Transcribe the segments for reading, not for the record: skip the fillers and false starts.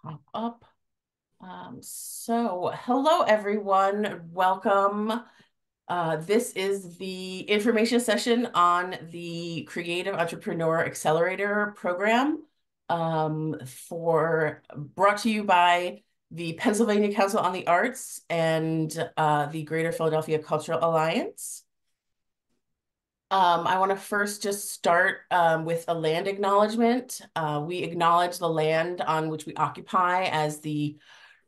pop up. Hello everyone, welcome. This is the information session on the Creative Entrepreneur Accelerator program brought to you by the Pennsylvania Council on the Arts and the Greater Philadelphia Cultural Alliance. I want to first just start with a land acknowledgement. We acknowledge the land on which we occupy as the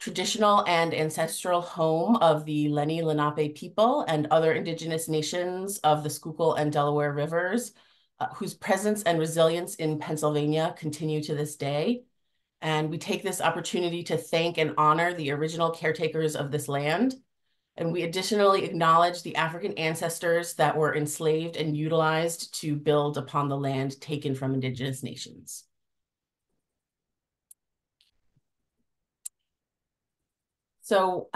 traditional and ancestral home of the Lenni Lenape people and other indigenous nations of the Schuylkill and Delaware rivers, whose presence and resilience in Pennsylvania continue to this day. And we take this opportunity to thank and honor the original caretakers of this land. And we additionally acknowledge the African ancestors that were enslaved and utilized to build upon the land taken from indigenous nations. So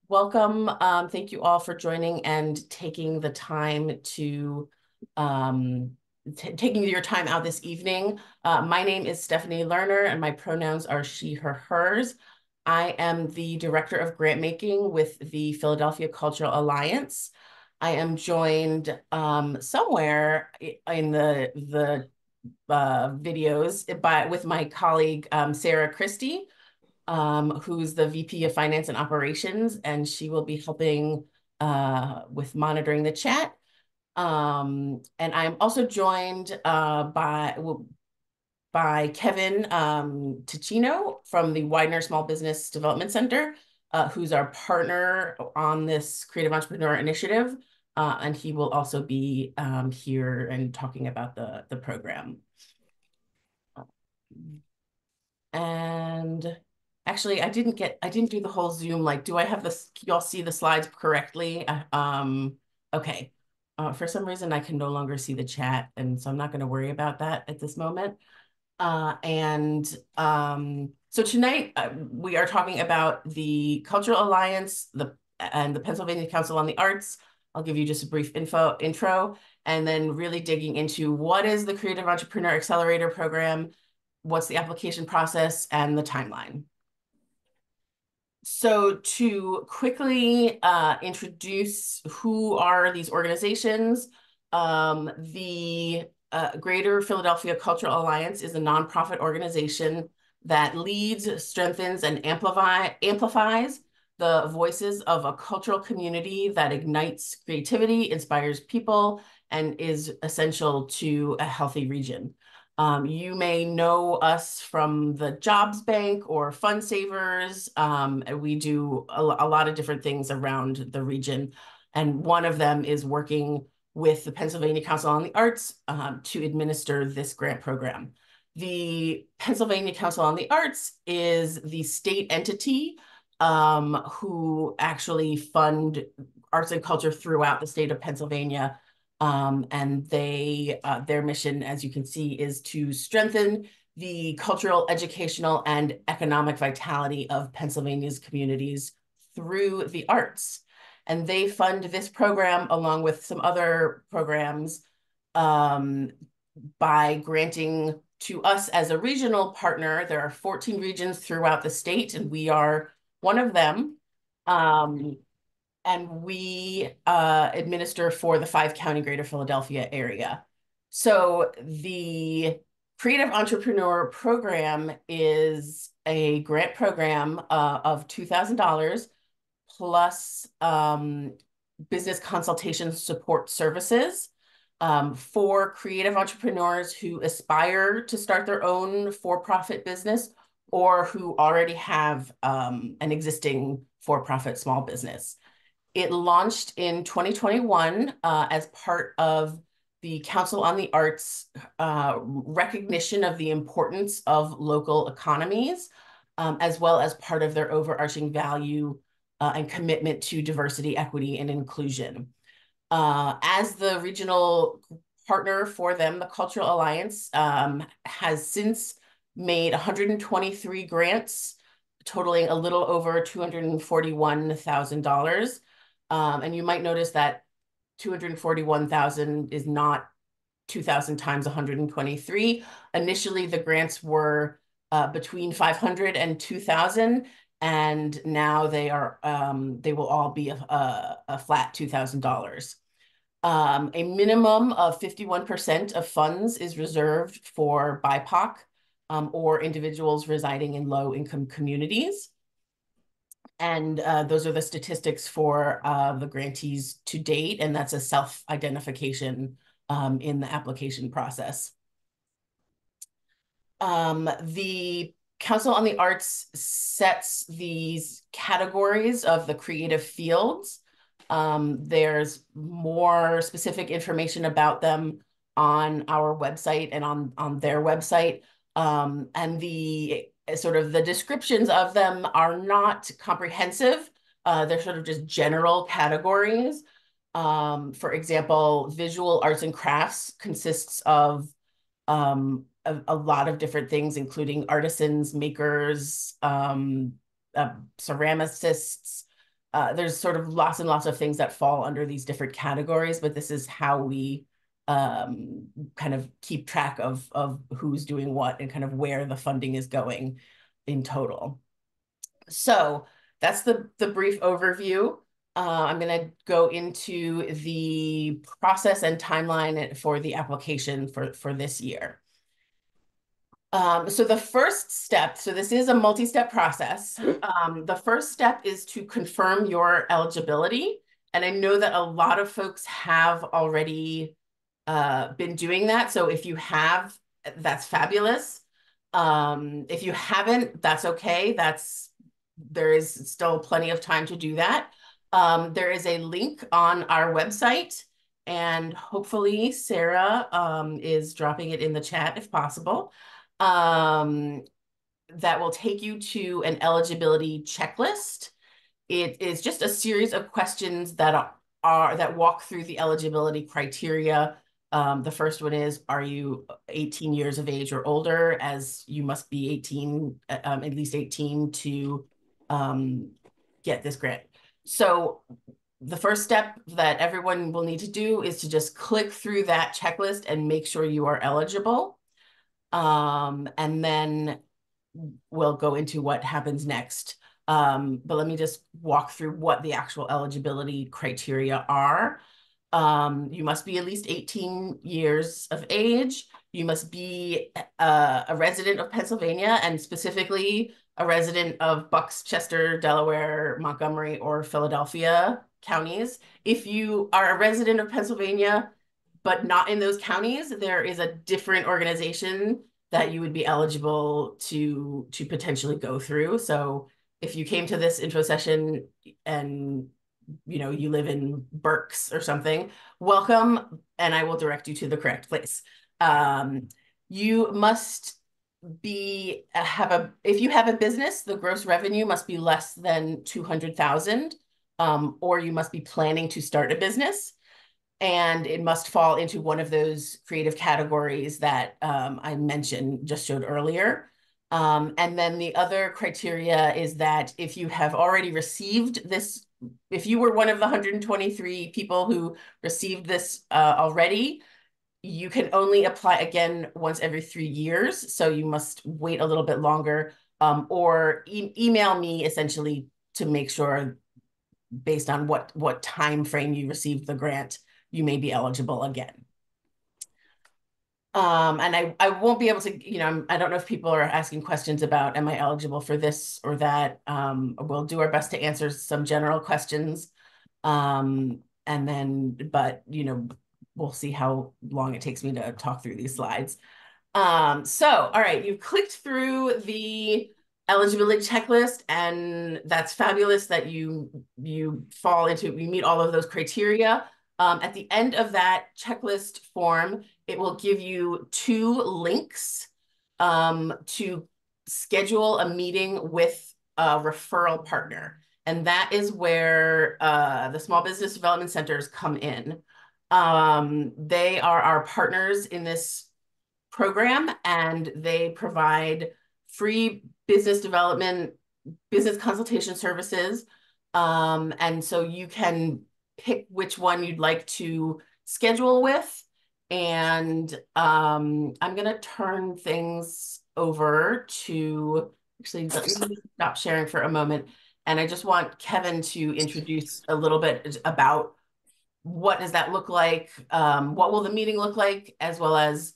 welcome. Thank you all for joining and taking the time to taking your time out this evening. My name is Stephanie Lerner and my pronouns are she, her, hers. I am the Director of Grant Making with the Philadelphia Cultural Alliance. I am joined somewhere in the videos with my colleague Sarah Christie, who's the VP of Finance and Operations, and she will be helping with monitoring the chat. And I'm also joined by Kevin Ticino from the Widener Small Business Development Center, who's our partner on this Creative Entrepreneur Initiative. And he will also be here and talking about the program. And actually, I didn't do the whole Zoom, like, do I have this, y'all see the slides correctly? Okay. For some reason, I can no longer see the chat, and so I'm not going to worry about that at this moment. So tonight we are talking about the Cultural Alliance and the Pennsylvania Council on the Arts. I'll give you just a brief intro, and then really digging into what is the Creative Entrepreneur Accelerator program, what's the application process, and the timeline. So to quickly introduce who are these organizations, the Greater Philadelphia Cultural Alliance is a nonprofit organization that leads, strengthens, and amplifies the voices of a cultural community that ignites creativity, inspires people, and is essential to a healthy region. You may know us from the Jobs Bank or Fund Savers. We do a lot of different things around the region. And one of them is working with the Pennsylvania Council on the Arts to administer this grant program. The Pennsylvania Council on the Arts is the state entity who actually fund arts and culture throughout the state of Pennsylvania. And their mission, as you can see, is to strengthen the cultural, educational, and economic vitality of Pennsylvania's communities through the arts. And they fund this program along with some other programs by granting to us as a regional partner. There are 14 regions throughout the state, and we are one of them. And we administer for the 5-county Greater Philadelphia area. So the Creative Entrepreneur Program is a grant program of $2,000 plus business consultation support services for creative entrepreneurs who aspire to start their own for-profit business or who already have an existing for-profit small business. It launched in 2021 as part of the Council on the Arts recognition of the importance of local economies, as well as part of their overarching value and commitment to diversity, equity, and inclusion. As the regional partner for them, the Cultural Alliance has since made 123 grants, totaling a little over $241,000. And you might notice that 241,000 is not 2,000 times 123. Initially, the grants were between 500 and 2,000, and now they will all be a flat $2,000. A minimum of 51% of funds is reserved for BIPOC or individuals residing in low-income communities. And those are the statistics for the grantees to date, and that's a self-identification in the application process. The Council on the Arts sets these categories of the creative fields. There's more specific information about them on our website and on their website. And the sort of the descriptions of them are not comprehensive. They're sort of just general categories. For example, visual arts and crafts consists of a lot of different things, including artisans, makers, ceramicists. There's sort of lots and lots of things that fall under these different categories, but this is how we kind of keep track of who's doing what and kind of where the funding is going in total. So that's the brief overview. I'm going to go into the process and timeline for the application for this year. So the first step, so this is a multi-step process. The first step is to confirm your eligibility. And I know that a lot of folks have already been doing that. So if you have, that's fabulous. If you haven't, that's okay. There is still plenty of time to do that. There is a link on our website, and hopefully Sarah is dropping it in the chat if possible. That will take you to an eligibility checklist. It is just a series of questions that walk through the eligibility criteria. The first one is, are you 18 years of age or older, as you must be 18, at least 18 to get this grant. So the first step that everyone will need to do is to just click through that checklist and make sure you are eligible. And then we'll go into what happens next. But let me just walk through what the actual eligibility criteria are. You must be at least 18 years of age. You must be a resident of Pennsylvania, and specifically a resident of Bucks, Chester, Delaware, Montgomery, or Philadelphia counties. If you are a resident of Pennsylvania, but not in those counties, there is a different organization that you would be eligible to potentially go through. So if you came to this info session and you live in Berks or something, welcome, and I will direct you to the correct place. You must if you have a business, the gross revenue must be less than 200,000, or you must be planning to start a business. And it must fall into one of those creative categories that I showed earlier. And then the other criteria is that if you have already received this, if you were one of the 123 people who received this already, you can only apply again once every 3 years. So you must wait a little bit longer, or email me essentially to make sure, based on what time frame you received the grant, you may be eligible again. And I won't be able to, I don't know if people are asking questions about, am I eligible for this or that? We'll do our best to answer some general questions. And then, but, we'll see how long it takes me to talk through these slides. So, all right, you've clicked through the eligibility checklist, and that's fabulous that you meet all of those criteria. At the end of that checklist form, it will give you 2 links to schedule a meeting with a referral partner. And that is where the small business development centers come in. They are our partners in this program, and they provide free business development, business consultation services. And so you can pick which one you'd like to schedule with. And I'm going to turn things over to, actually, let me stop sharing for a moment. And I just want Kevin to introduce a little bit about what does that look like? What will the meeting look like, as well as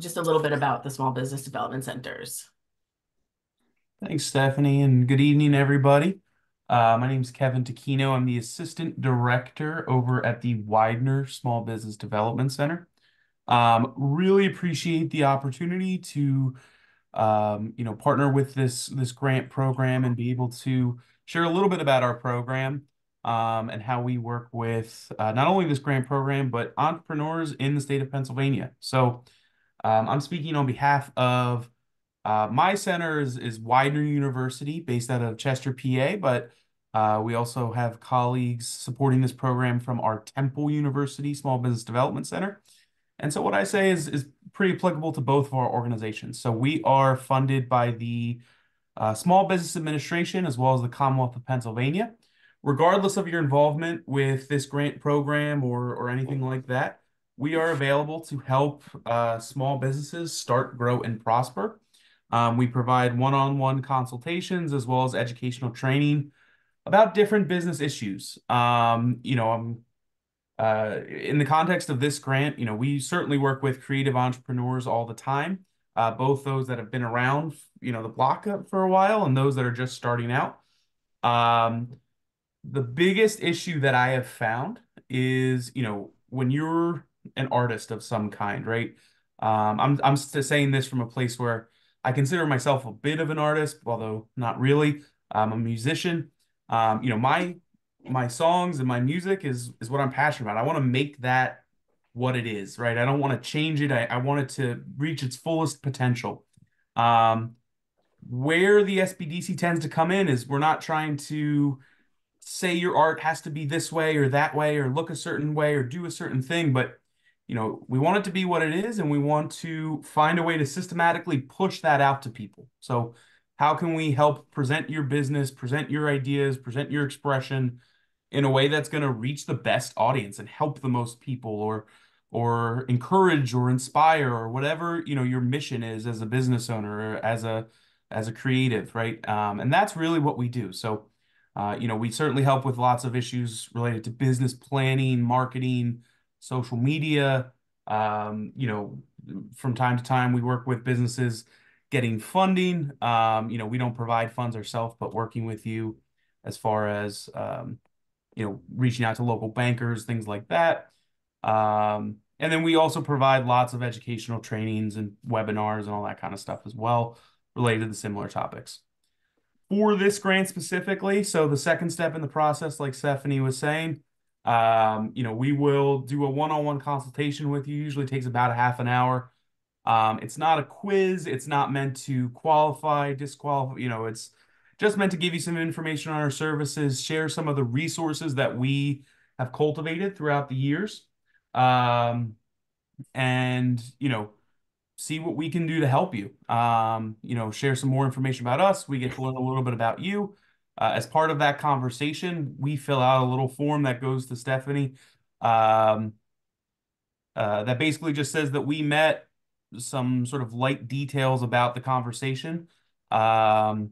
just a little bit about the small business development centers. Thanks, Stephanie, and good evening, everybody. My name is Kevin Taquino. I'm the Assistant Director over at the Widener Small Business Development Center. Really appreciate the opportunity to, partner with this grant program and be able to share a little bit about our program, and how we work with not only this grant program, but entrepreneurs in the state of Pennsylvania. So, I'm speaking on behalf of my center is Widener University, based out of Chester, PA, but we also have colleagues supporting this program from our Temple University Small Business Development Center. And so what I say is pretty applicable to both of our organizations. So we are funded by the Small Business Administration as well as the Commonwealth of Pennsylvania. Regardless of your involvement with this grant program or anything like that, we are available to help small businesses start, grow, and prosper. We provide one-on-one consultations as well as educational training about different business issues. In the context of this grant, we certainly work with creative entrepreneurs all the time, both those that have been around, the block for a while and those that are just starting out. Um, the biggest issue that I have found is, when you're an artist of some kind, right? I'm saying this from a place where I consider myself a bit of an artist, although not really. I'm a musician. My songs and my music is what I'm passionate about. I want to make that what it is, right? I don't want to change it. I want it to reach its fullest potential. Um, where the SBDC tends to come in is we're not trying to say your art has to be this way or that way or look a certain way or do a certain thing, but we want it to be what it is and we want to find a way to systematically push that out to people. So how can we help present your business, present your ideas, present your expression in a way that's going to reach the best audience and help the most people, or encourage or inspire or whatever your mission is as a business owner or as a creative, right? And that's really what we do. So we certainly help with lots of issues related to business planning, marketing, social media. From time to time, we work with businesses getting funding. We don't provide funds ourselves, but working with you as far as, reaching out to local bankers, things like that. And then we also provide lots of educational trainings and webinars and all that kind of stuff as well related to similar topics for this grant specifically. So the second step in the process, like Stephanie was saying, we will do a one-on-one consultation with you. Usually takes about a half an hour. It's not a quiz. It's not meant to qualify, disqualify. It's just meant to give you some information on our services, share some of the resources that we have cultivated throughout the years, and see what we can do to help you. Share some more information about us. We get to learn a little bit about you. As part of that conversation, we fill out a little form that goes to Stephanie, um, that basically just says that we met, some sort of light details about the conversation. Um,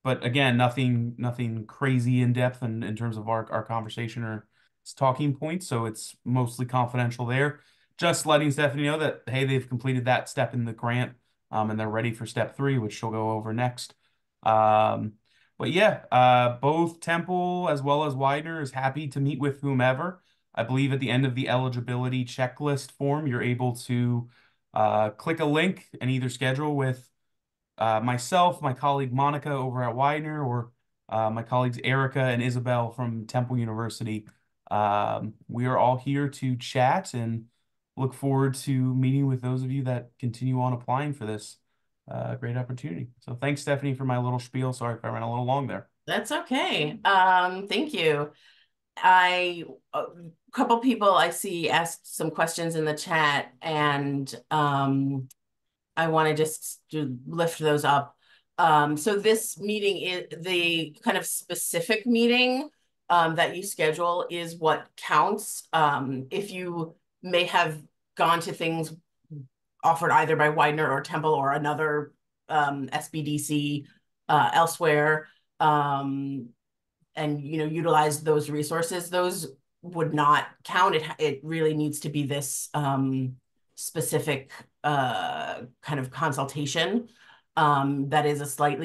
but again, nothing crazy in depth in terms of our conversation or talking points. So it's mostly confidential there. Just letting Stephanie know that, hey, they've completed that step in the grant, and they're ready for step three, which she'll go over next. Um, but yeah, both Temple as well as Widener is happy to meet with whomever. I believe at the end of the eligibility checklist form, you're able to click a link and either schedule with myself, my colleague Monica over at Widener, or my colleagues Erica and Isabel from Temple University. We are all here to chat and look forward to meeting with those of you that continue on applying for this great opportunity. So thanks, Stephanie, for my little spiel. Sorry if I ran a little long there. That's okay. Thank you. A couple people I see asked some questions in the chat, and I want to just lift those up. So this meeting is the kind of specific meeting that you schedule is what counts. If you may have gone to things offered either by Widener or Temple or another SBDC elsewhere, and utilize those resources, those would not count. It really needs to be this specific kind of consultation that is a slight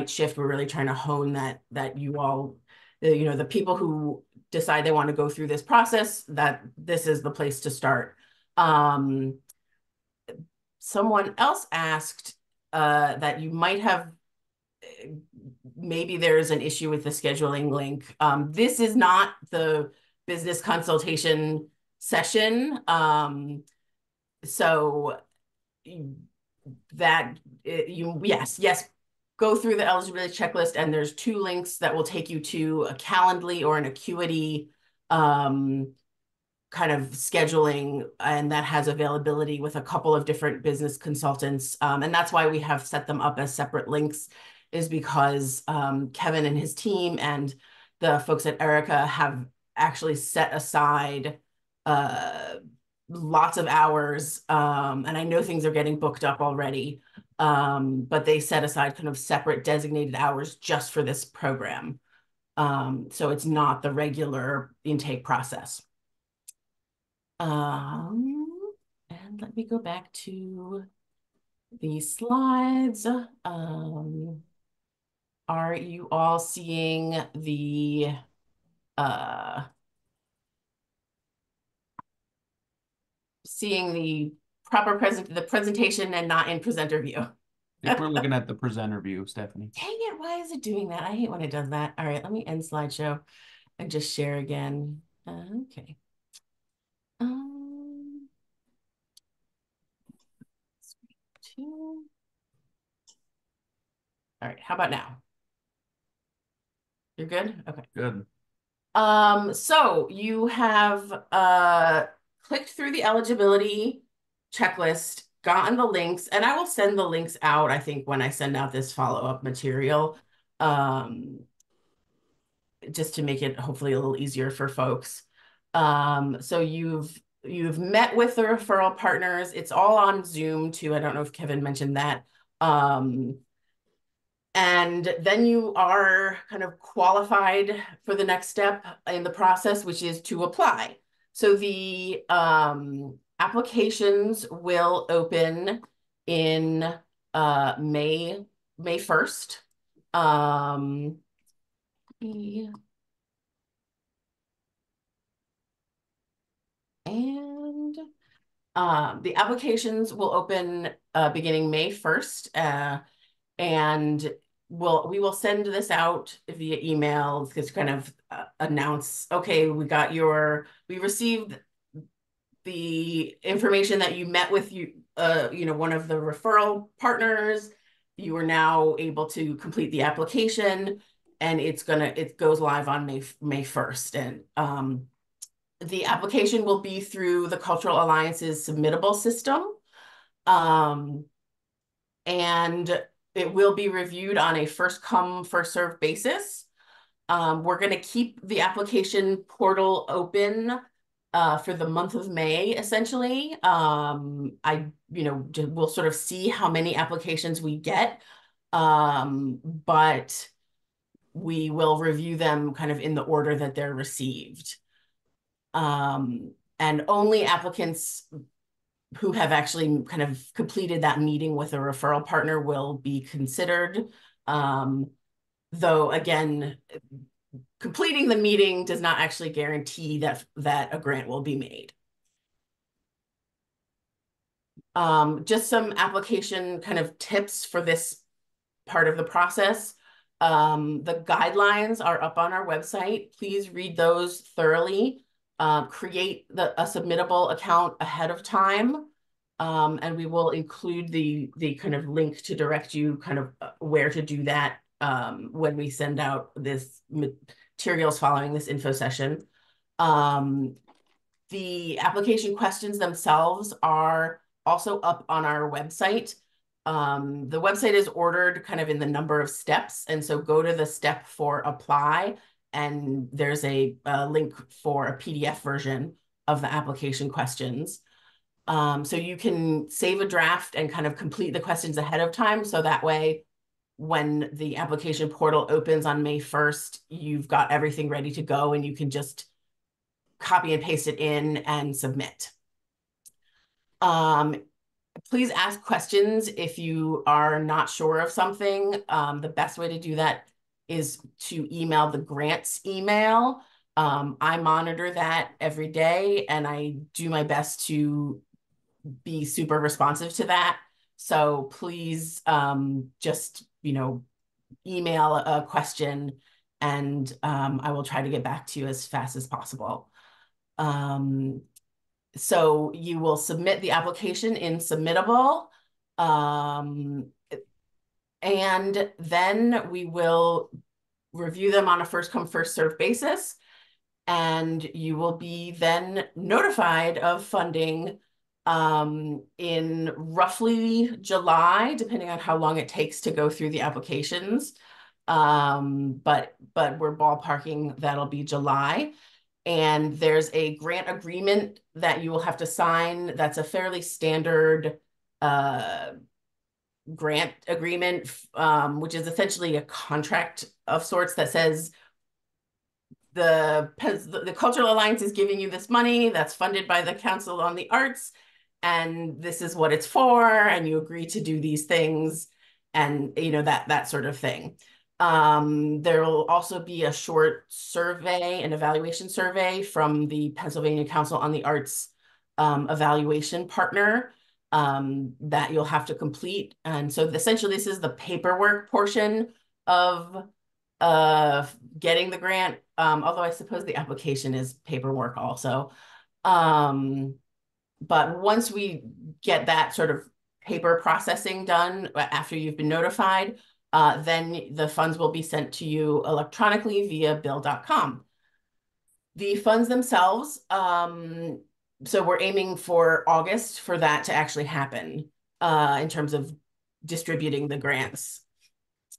shift. We're really trying to hone that you all, the people who decide they want to go through this process, that this is the place to start. Someone else asked that you might have, maybe there's an issue with the scheduling link. This is not the business consultation session. So yes, go through the eligibility checklist, and there's 2 links that will take you to a Calendly or an Acuity kind of scheduling, and that has availability with a couple of different business consultants. And that's why we have set them up as separate links, is because Kevin and his team and the folks at Erica have actually set aside lots of hours. And I know things are getting booked up already, but they set aside kind of separate designated hours just for this program. So it's not the regular intake process. And let me go back to the slides. Are you all seeing the presentation and not in presenter view? I think we're looking at the presenter view, Stephanie. Dang it, why is it doing that? I hate when it does that. All right, let me end slideshow and just share again. Okay. Two. All right, how about now? You're good? Okay. Good. So you have clicked through the eligibility checklist, gotten the links, and I will send the links out, I think, when I send out this follow-up material, just to make it hopefully a little easier for folks. So you've met with the referral partners. It's all on Zoom too. I don't know if Kevin mentioned that. And then you are kind of qualified for the next step in the process, which is to apply. So the applications will open in May 1st. And the applications will open beginning May 1st. And we will send this out via email to kind of announce, okay, we received the information that you met with one of the referral partners. You are now able to complete the application, and it goes live on May 1st. And the application will be through the Cultural Alliance's submittable system. And it will be reviewed on a first come, first served basis. We're going to keep the application portal open for the month of May, essentially. We'll sort of see how many applications we get, but we will review them kind of in the order that they're received. And only applicants who have actually kind of completed that meeting with a referral partner will be considered. Though, again, completing the meeting does not actually guarantee that a grant will be made. Just some application kind of tips for this part of the process. The guidelines are up on our website. Please read those thoroughly. Create a submittable account ahead of time. And we will include the kind of link to direct you kind of where to do that when we send out this materials following this info session. The application questions themselves are also up on our website. The website is ordered kind of in the number of steps. And so go to the step for apply, and there's a link for a PDF version of the application questions. So you can save a draft and kind of complete the questions ahead of time. So that way, when the application portal opens on May 1st, you've got everything ready to go and you can just copy and paste it in and submit. Please ask questions if you are not sure of something. The best way to do that is to email the grants email. I monitor that every day and I do my best to be super responsive to that. So please just, email a question and I will try to get back to you as fast as possible. So you will submit the application in Submittable. And then we will review them on a first come, first serve basis. And you will be then notified of funding in roughly July, depending on how long it takes to go through the applications. But we're ballparking that'll be July. And there's a grant agreement that you will have to sign. That's a fairly standard grant agreement, which is essentially a contract of sorts that says the Cultural Alliance is giving you this money that's funded by the Council on the Arts, and this is what it's for, and you agree to do these things, and that sort of thing. There will also be a short survey, an evaluation survey from the Pennsylvania Council on the Arts evaluation partner that you'll have to complete. And so essentially this is the paperwork portion of getting the grant, although I suppose the application is paperwork also. But once we get that sort of paper processing done after you've been notified, then the funds will be sent to you electronically via bill.com. The funds themselves, so we're aiming for August for that to actually happen in terms of distributing the grants.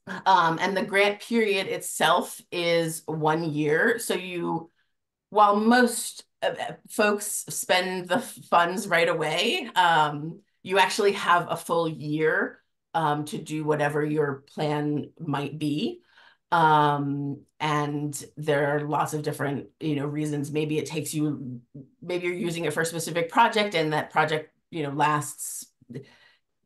And the grant period itself is 1 year. So while most folks spend the funds right away, you actually have a full year to do whatever your plan might be. And there are lots of different, reasons. Maybe you're using it for a specific project and that project, lasts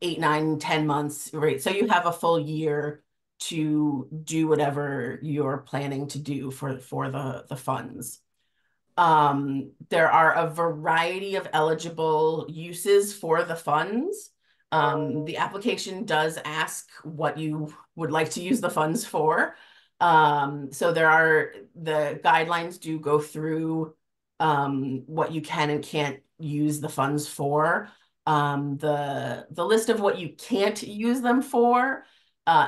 8, 9, 10 months, right? So you have a full year to do whatever you're planning to do for the funds. There are a variety of eligible uses for the funds. The application does ask what you would like to use the funds for. So the guidelines do go through what you can and can't use the funds for. The list of what you can't use them for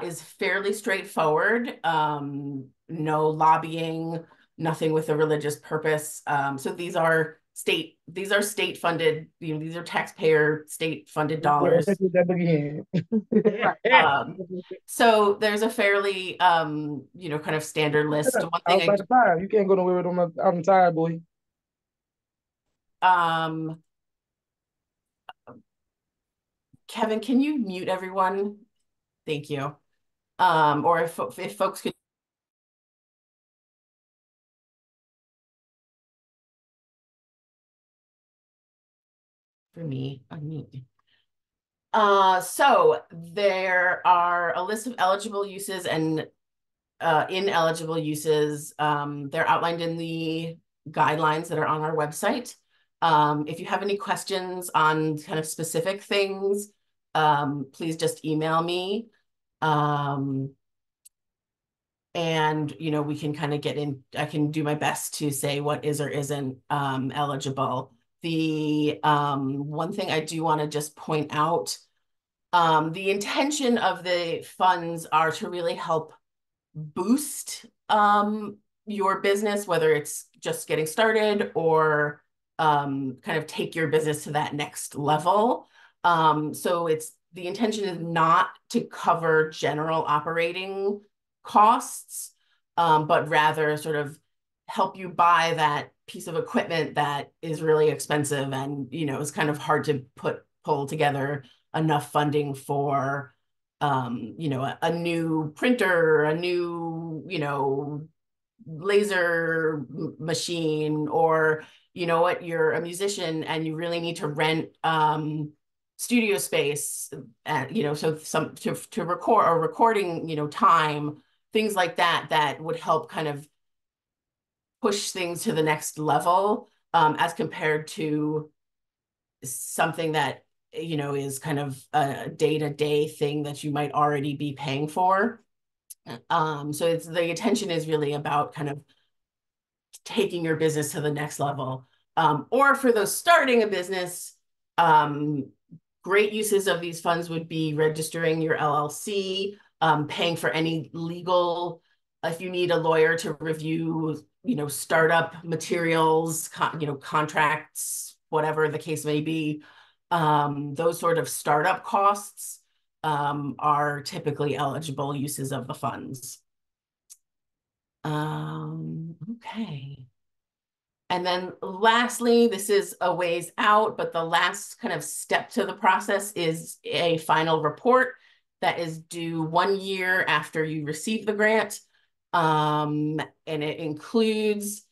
is fairly straightforward. No lobbying, nothing with a religious purpose. So these are state funded, these are taxpayer state funded dollars. Um, so there's a fairly kind of standard list. One I was thing like, tired. You can't go nowhere with them. I'm tired, boy. Kevin, can you mute everyone? Thank you. Or if folks could for me, unmute. So there are a list of eligible uses and ineligible uses. They're outlined in the guidelines that are on our website. If you have any questions on kind of specific things, please just email me. And we can kind of I can do my best to say what is or isn't eligible. The one thing I do want to just point out, the intention of the funds are to really help boost your business, whether it's just getting started or kind of take your business to that next level. So the intention is not to cover general operating costs, but rather sort of help you buy that piece of equipment that is really expensive and, it's kind of hard to pull together enough funding for, a new printer, a new, laser machine, or you're a musician and you really need to rent studio space, so some to record, or recording, time, things like that would help kind of push things to the next level, as compared to something that is kind of a day-to-day thing that you might already be paying for. So it's the attention is really about kind of taking your business to the next level. Or for those starting a business, great uses of these funds would be registering your LLC, paying for any legal, if you need a lawyer to review, startup materials, contracts, whatever the case may be. Those sort of startup costs are typically eligible uses of the funds. Okay. And then lastly, this is a ways out, but the last kind of step to the process is a final report that is due 1 year after you receive the grant. And it includes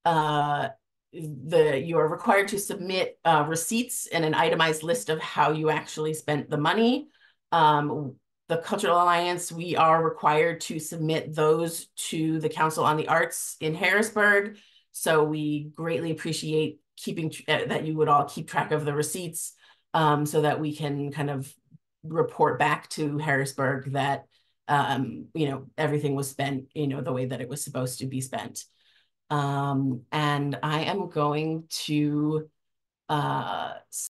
you are required to submit receipts and an itemized list of how you actually spent the money. The Cultural Alliance, we are required to submit those to the Council on the Arts in Harrisburg. So we greatly appreciate that you would all keep track of the receipts, so that we can kind of report back to Harrisburg that everything was spent, the way that it was supposed to be spent. And I am going to